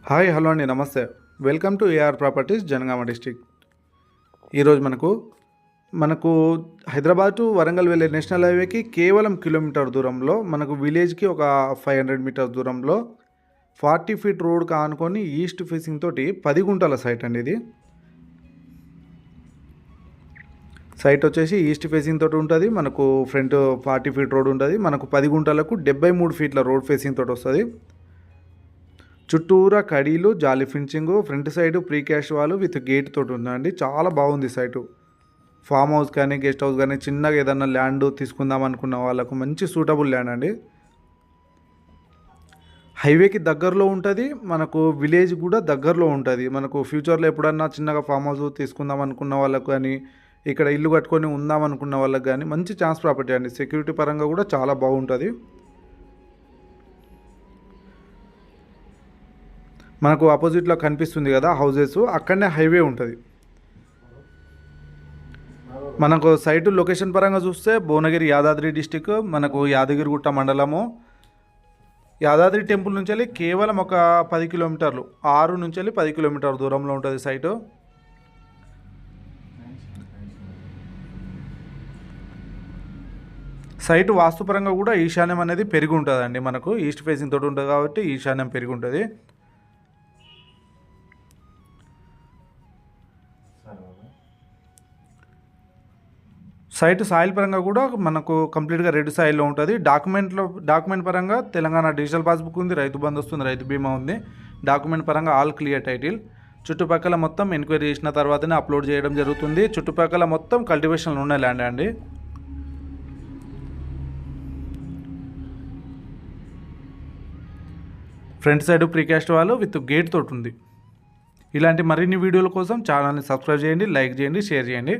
Hi hello అండి నమస్తే. Welcome to AR properties Jangaon district. ఈరోజు మనకు హైదరాబాద్ టు వరంగల్ వెళ్ళే నేషనల్ హైవేకి కేవలం కిలోమీటర్ దూరంలో, మనకు విలేజ్కి ఒక 500 మీటర్స్ దూరంలో 40 ఫీట్ రోడ్కి ఆనుకొని ఈస్ట్ ఫేసింగ్ తోటి 10 గుంటల సైట్ అండి. ఇది సైట్ వచ్చేసి ఈస్ట్ ఫేసింగ్ తోటి ఉంటుంది. మనకు ఫ్రంట్ 40 ఫీట్ రోడ్ ఉంటుంది. మనకు 10 గుంటలకు 73 ఫీట్ల రోడ్ ఫేసింగ్ తోటి వస్తుంది. చుట్టూరా కడీలు, జాలి finishing, front side pre cash వాళ్ళు విత్ గేట్ తోటి ఉందండి. చాలా బాగుంది సైటు. ఫామ్ హౌస్ కానీ గెస్ట్ హౌస్ కానీ చిన్నగా ఏదన్నా ల్యాండ్ తీసుకుందాం అనుకున్న వాళ్ళకు మంచి సూటబుల్ ల్యాండ్ అండి. హైవేకి దగ్గరలో ఉంటుంది, మనకు విలేజ్ కూడా దగ్గరలో ఉంటుంది. మనకు ఫ్యూచర్లో ఎప్పుడన్నా చిన్నగా ఫామ్ హౌస్ తీసుకుందాం అనుకున్న వాళ్ళకు కానీ, ఇక్కడ ఇల్లు కట్టుకొని ఉందాం అనుకున్న వాళ్ళకి కానీ మంచి ఛాన్స్ ప్రాపర్టీ అండి. సెక్యూరిటీ పరంగా కూడా చాలా బాగుంటుంది. మనకు ఆపోజిట్లో కనిపిస్తుంది కదా హౌజెస్, అక్కడనే హైవే ఉంటుంది. మనకు సైటు లొకేషన్ పరంగా చూస్తే భువనగిరి యాదాద్రి డిస్టిక్, మనకు యాదగిరిగుట్ట మండలము. యాదాద్రి టెంపుల్ నుంచి వెళ్ళి కేవలం ఒక 10 కిలోమీటర్లు, 6 నుంచి వెళ్ళి 10 కిలోమీటర్ దూరంలో ఉంటుంది సైటు. సైటు వాస్తుపరంగా కూడా ఈశాన్యం అనేది పెరిగి ఉంటుందండి. మనకు ఈస్ట్ ఫేసింగ్ తోటి ఉంటుంది కాబట్టి ఈశాన్యం పెరిగి ఉంటుంది. సైట్ సాయిల్ పరంగా కూడా మనకు కంప్లీట్గా రెడ్ సాయిల్లో ఉంటుంది. డాక్యుమెంట్ పరంగా తెలంగాణ డిజిటల్ పాస్బుక్ ఉంది, రైతు బంధు వస్తుంది, రైతు బీమా ఉంది. డాక్యుమెంట్ పరంగా ఆల్ క్లియర్ టైటిల్. చుట్టుపక్కల మొత్తం ఎంక్వైరీ చేసిన తర్వాతనే అప్లోడ్ చేయడం జరుగుతుంది. చుట్టుపక్కల మొత్తం కల్టివేషన్లు ఉన్న ల్యాండ్ అండి. ఫ్రంట్ సైడ్ ప్రీకాస్ట్ వాళ్ళు విత్ గేట్ తోటి ఉంది. ఇలాంటి మరిన్ని వీడియోల కోసం ఛానల్ని సబ్స్క్రైబ్ చేయండి, లైక్ చేయండి, షేర్ చేయండి.